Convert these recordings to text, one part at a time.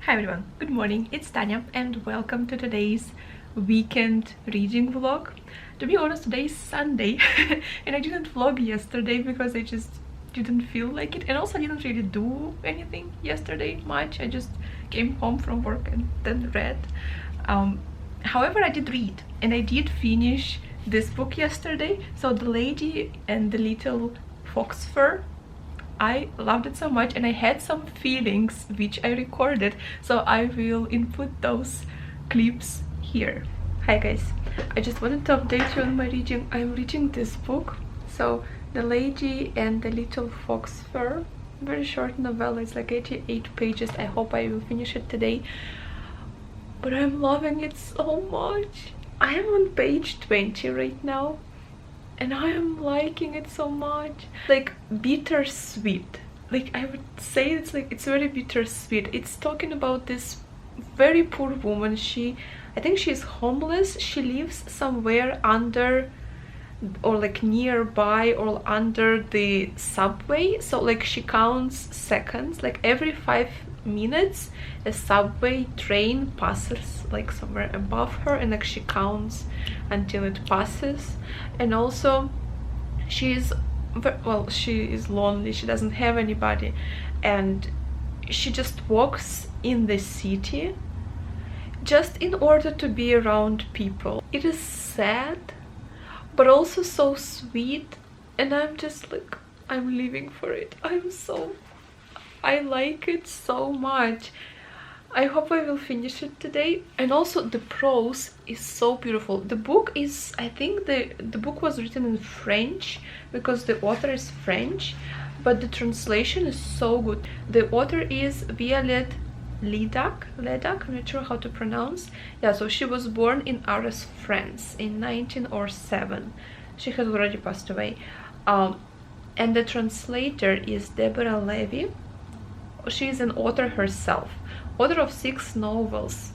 Hi everyone, good morning, it's Tanya and welcome to today's weekend reading vlog. To be honest, today is Sunday and I didn't vlog yesterday because I just didn't feel like it, and also I didn't really do anything yesterday much. I just came home from work and then read. However, I did read and I did finish this book yesterday. So The Lady and the Little Fox Fur. I loved it so much and I had some feelings which I recorded, so I will input those clips here. Hi guys, I just wanted to update you on my reading. I'm reading this book, so The Lady and the Little Fox Fur. Very short novella, it's like 88 pages. I hope I will finish it today, but I'm loving it so much. I am on page 20 right now and I am liking it so much. Like bittersweet, like I would say it's very bittersweet. It's talking about this very poor woman. I think she's homeless. She lives somewhere under or like nearby or under the subway, so like she counts seconds, like every 5 minutes a subway train passes like somewhere above her, and like she counts until it passes. And also she is lonely, she doesn't have anybody, and she just walks in the city just in order to be around people. It is sad but also so sweet, and I'm just like, I'm living for it. I like it so much. I hope I will finish it today. And also the prose is so beautiful. The book is, I think the book was written in French because the author is French, but the translation is so good. The author is Violette Leduc, I'm not sure how to pronounce. Yeah, so she was born in Arras, France in 1907. She has already passed away. And the translator is Deborah Levy. She is an author herself, author of 6 novels,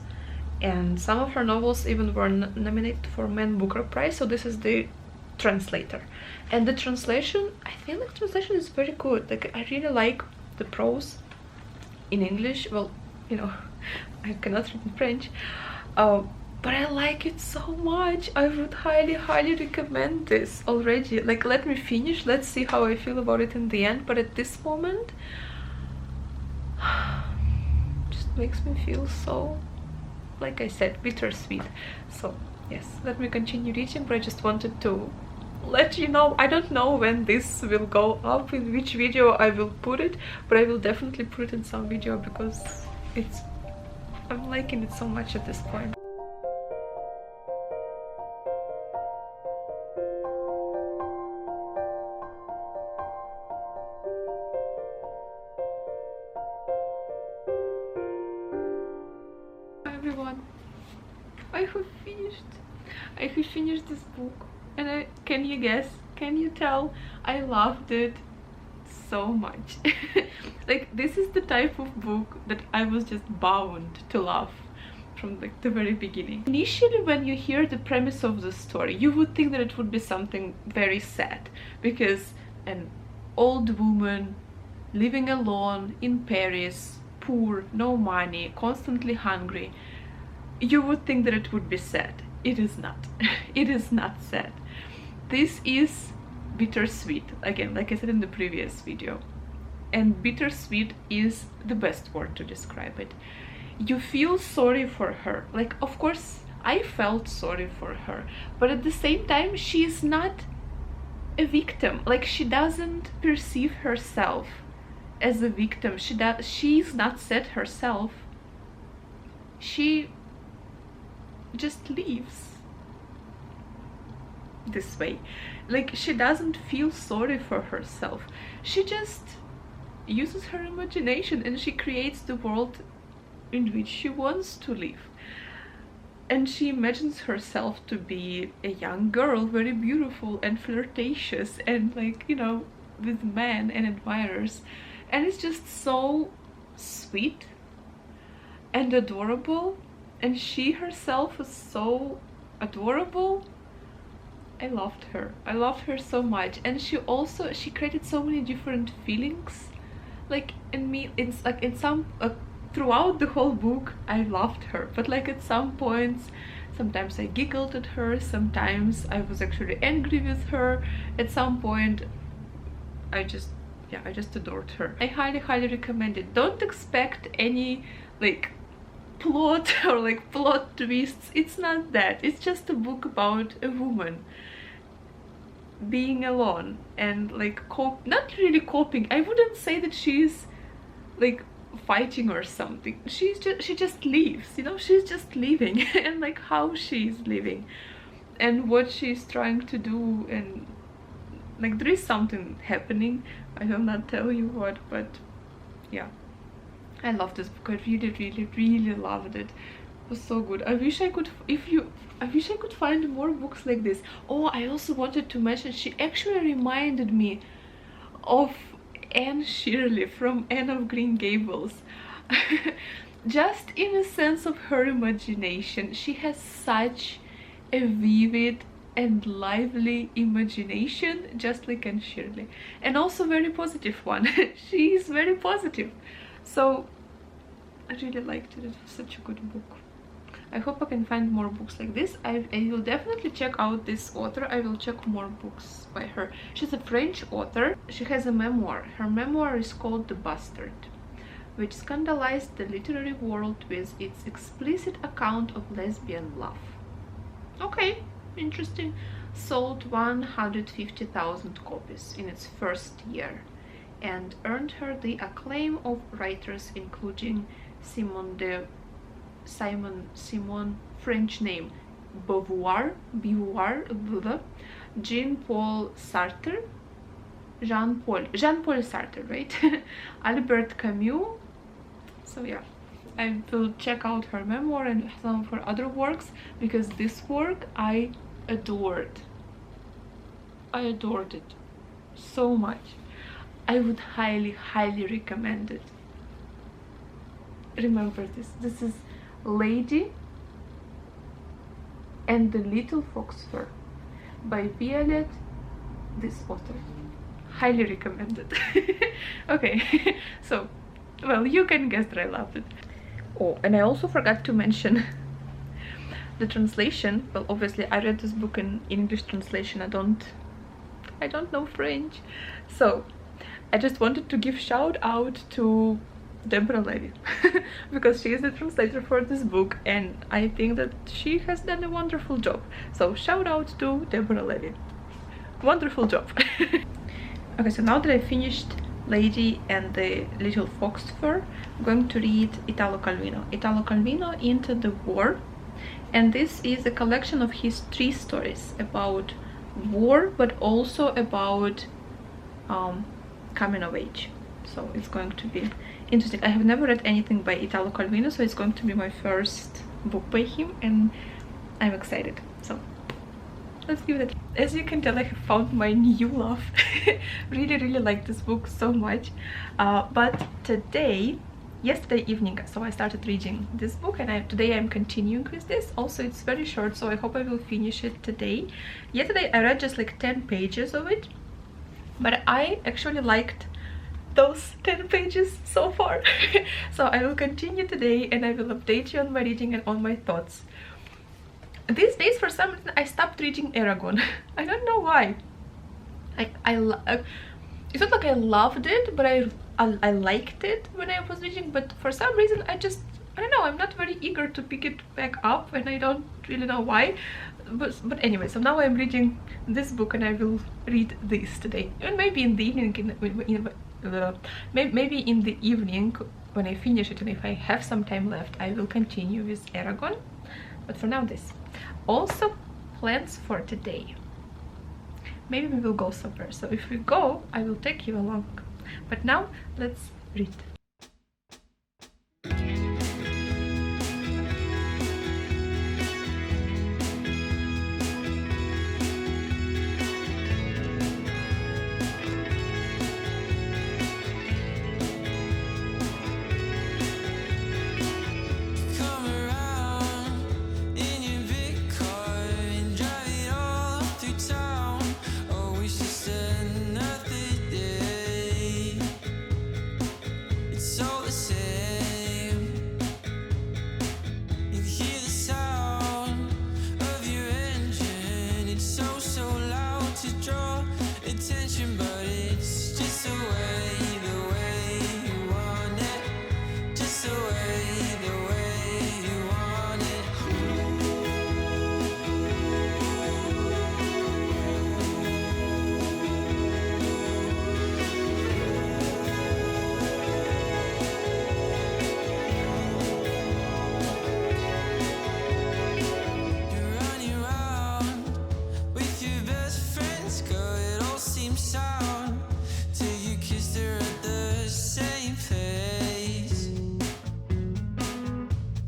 and some of her novels even were nominated for Man Booker Prize. So this is the translator, and the translation, I feel like translation is very good. Like I really like the prose in English. Well, you know, I cannot read in French, but I like it so much. I would highly recommend this already. Like, let me finish, let's see how I feel about it in the end, but at this moment just makes me feel so, like I said, bittersweet. So yes, let me continue reading, but I just wanted to let you know. I don't know when this will go up, in which video I will put it, but I will definitely put it in some video because I'm liking it so much at this point. Hi everyone, I have finished this book, and can you guess, can you tell, I loved it so much. Like, this is the type of book that I was just bound to love from like the very beginning. Initially, when you hear the premise of the story, you would think that it would be something very sad, because an old woman living alone in Paris, poor, no money, constantly hungry, you would think that it would be sad. It is not. It is not sad. This is bittersweet, again, like I said in the previous video, and bittersweet is the best word to describe it. You feel sorry for her. Like, of course I felt sorry for her, but at the same time she is not a victim. Like, she doesn't perceive herself as a victim. She's not sad herself. She just leaves this way. Like, she doesn't feel sorry for herself. She just uses her imagination and she creates the world in which she wants to live. And she imagines herself to be a young girl, very beautiful and flirtatious, and like, you know, with men and admirers. And it's just so sweet and adorable, and she herself is so adorable. I loved her so much. And she created so many different feelings, like in me. It's like in some throughout the whole book I loved her, but like at some points sometimes I giggled at her, sometimes I was actually angry with her, at some point I just adored her. I highly recommend it. Don't expect any like plot or like plot twists. It's not that. It's just a book about a woman being alone and like not really coping. I wouldn't say that she's like fighting or something. She just lives, you know, she's just living and like how she's living and what she's trying to do, and like there is something happening. I will not tell you what, but yeah, I love this book. I really loved it. It was so good. I wish I could find more books like this. Oh, I also wanted to mention, she actually reminded me of Anne Shirley from Anne of Green Gables. Just in a sense of her imagination. She has such a vivid and lively imagination, just like Anne Shirley, and also very positive one. She is very positive, so I really liked it. It was such a good book. I hope I can find more books like this. I will definitely check out this author. I will check more books by her. She's a French author. She has a memoir. Her memoir is called The Bastard, which scandalized the literary world with its explicit account of lesbian love. Okay, interesting. Sold 150,000 copies in its first year and earned her the acclaim of writers including Simone, French name Beauvoir, Jean-Paul Sartre, Jean-Paul Sartre, right? Albert Camus. So yeah, I will check out her memoir and some of her other works, because this work I adored. I adored it so much. I would highly recommend it. Remember this. This is Lady and the Little Fox Fur by Violet, this author. Highly recommended. Okay, so, well, you can guess that I loved it. Oh, and I also forgot to mention the translation. Well, obviously I read this book in English translation. I don't know French, so I just wanted to give shout out to Deborah Levy because she is the translator for this book, and I think that she has done a wonderful job. So shout out to Deborah Levy. Wonderful job. Okay, so now that I finished Lady and the Little Fox Fur, I'm going to read Italo Calvino. Italo Calvino, Into the War, and this is a collection of his 3 stories about war, but also about coming of age. So it's going to be interesting. I have never read anything by Italo Calvino, so it's going to be my first book by him, and I'm excited. So let's give it a try. As you can tell, I have found my new love. Really like this book so much. But yesterday evening, so I started reading this book, and today I'm continuing with this. Also, it's very short, so I hope I will finish it today. Yesterday I read just like 10 pages of it, but I actually liked those 10 pages so far. So I will continue today, and I will update you on my reading and on my thoughts. These days, for some reason, I stopped reading Eragon. I don't know why. Like it's not like I loved it, but I liked it when I was reading. But for some reason, I don't know. I'm not very eager to pick it back up, and I don't really know why. But anyway, so now I'm reading this book, and I will read this today, and maybe in the evening. Maybe in the evening when I finish it, and if I have some time left, I will continue with Eragon. But for now, this. Also, plans for today. Maybe we will go somewhere. So if we go, I will take you along. But now, let's read. sound till you kissed her at the same place.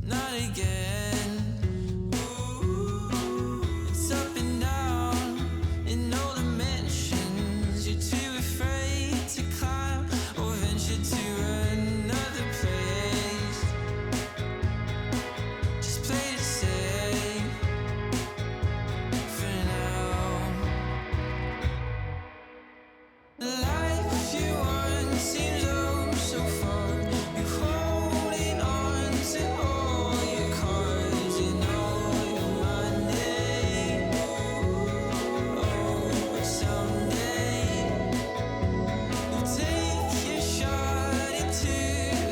Not again. Ooh, it's up and down in all dimensions. You're too afraid to climb or venture to another place. Just play it safe for now. The life you want seems oh so far. You're holding on to all your cards and all your money. Oh, but someday you'll take your shot into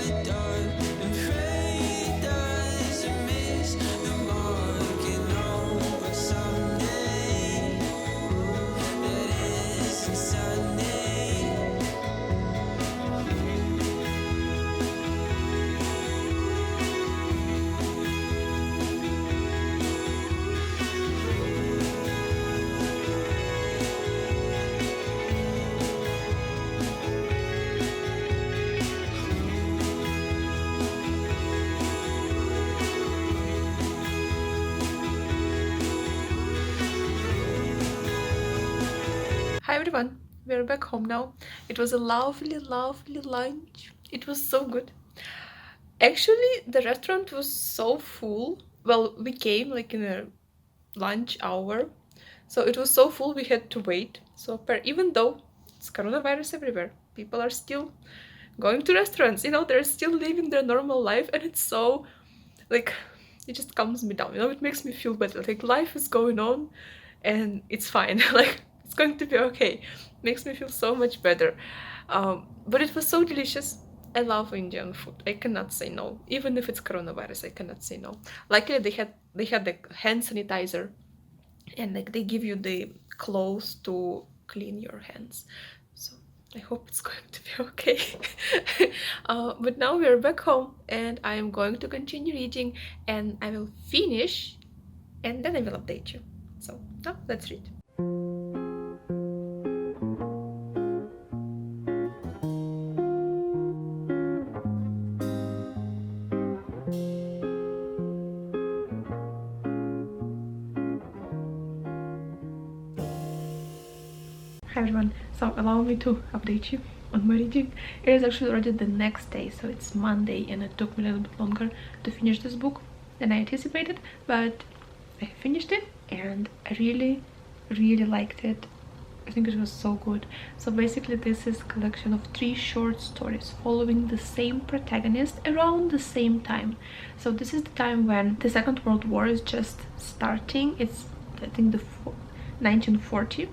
the dark and pray it doesn't miss the mark. And oh, but someday that isn't Sunday. Hi everyone, we're back home now. It was a lovely lunch. It was so good. Actually, the restaurant was so full. Well, we came like in a lunch hour, so it was so full we had to wait. So even though it's coronavirus everywhere, people are still going to restaurants. They're still living their normal life, and it's so like it just calms me down. It makes me feel better. Like life is going on, and it's fine. Like it's going to be okay. Makes me feel so much better. But it was so delicious. I love Indian food. I cannot say no. Even if it's coronavirus, I cannot say no. Luckily, they had the hand sanitizer, and like they give you the clothes to clean your hands. So I hope it's going to be okay. But now we're back home, and I am going to continue reading, and I will finish, and then I will update you. So now let's read. Hi everyone, so allow me to update you on my reading. It is actually already the next day, so it's Monday, and it took me a little bit longer to finish this book than I anticipated, but I finished it and I really liked it. I think it was so good. So basically this is a collection of 3 short stories following the same protagonist around the same time. So this is the time when the Second World War is just starting. It's I think the 1940,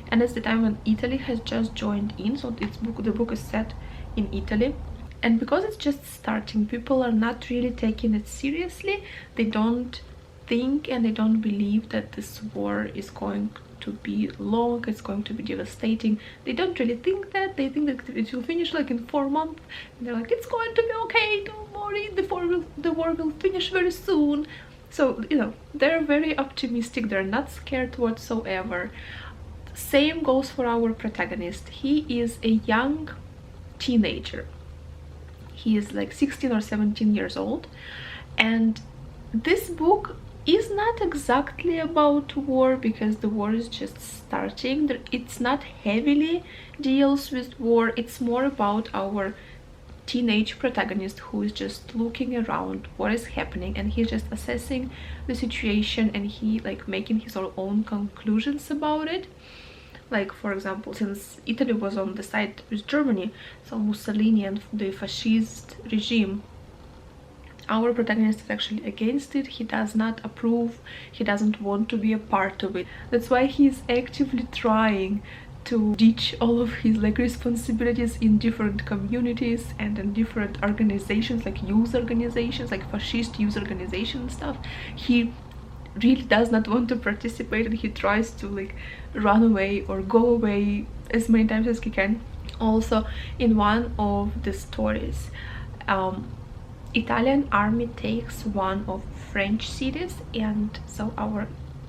and it's the time when Italy has just joined in. So the book is set in Italy, and because it's just starting, people are not really taking it seriously. They don't think and they don't believe that this war is going to be long, it's going to be devastating. They don't really think that. They think that it will finish like in 4 months, and they're like, it's going to be okay, don't worry, the war will finish very soon. So they're very optimistic, they're not scared whatsoever. Same goes for our protagonist. He is a young teenager. He is like 16 or 17 years old, and this book is not exactly about war because the war is just starting. It's not heavily deals with war. It's more about our teenage protagonist who is just looking around what is happening, and he's just assessing the situation, and he like making his own conclusions about it. Like, for example, since Italy was on the side with Germany, so Mussolini and the fascist regime, our protagonist is actually against it. He does not approve, he doesn't want to be a part of it. That's why he's actively trying to ditch all of his like responsibilities in different communities and in different organizations, like youth organizations, like fascist youth organization and stuff. He really does not want to participate, and he tries to like run away or go away as many times as he can. Also, in one of the stories, Italian army takes one of French cities, and so our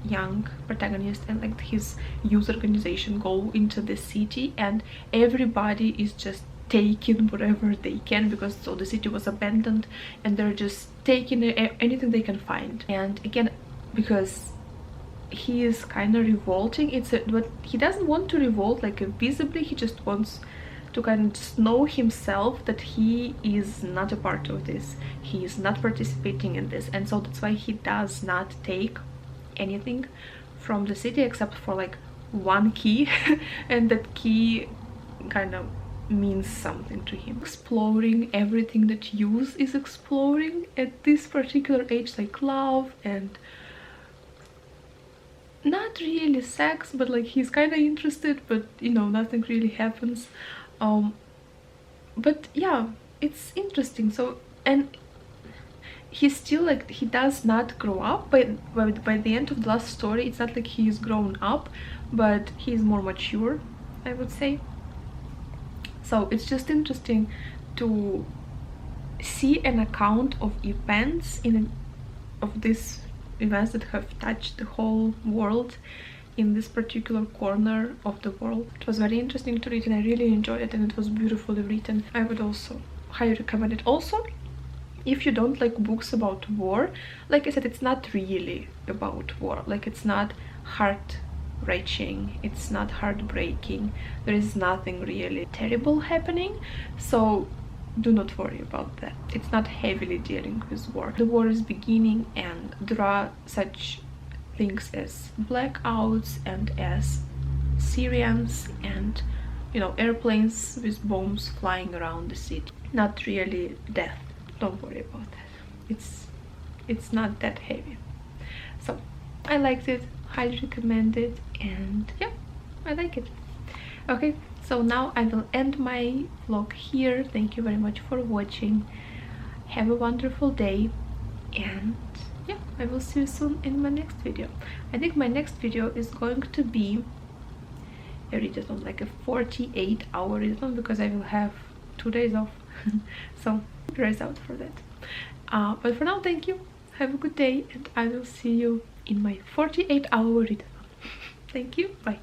young protagonist and like his youth organization go into the city, and everybody is just taking whatever they can, because so the city was abandoned and they're just taking anything they can find. And again, because he is kind of revolting, but he doesn't want to revolt like visibly, he just wants to kind of just know himself that he is not a part of this, he is not participating in this. And so that's why he does not take anything from the city except for like one key and that key kind of means something to him. Exploring everything that youth is exploring at this particular age, like love and not really sex, but like he's kind of interested, but you know, nothing really happens. But yeah, it's interesting. So, and he's still like, he does not grow up, but by the end of the last story it's not like he's grown up, but he's more mature, I would say. So it's just interesting to see an account of events of these events that have touched the whole world in this particular corner of the world. It was very interesting to read and I really enjoyed it, and it was beautifully written. I would also highly recommend it. Also, if you don't like books about war, like I said, it's not really about war, like it's not heart-wrenching, it's not heartbreaking, there is nothing really terrible happening, so do not worry about that. It's not heavily dealing with war. The war is beginning and there are such things as blackouts and as Syrians and, you know, airplanes with bombs flying around the city. Not really death, don't worry about that. It's not that heavy. So I liked it, highly recommend it, and yeah, I like it. Okay, so now I will end my vlog here. Thank you very much for watching. Have a wonderful day, and yeah, I will see you soon in my next video. I think my next video is going to be a readathon, like a 48-hour readathon, because I will have 2 days off. So brace out for that. But for now, thank you, have a good day, and I will see you in my 48-hour readathon. Thank you, bye.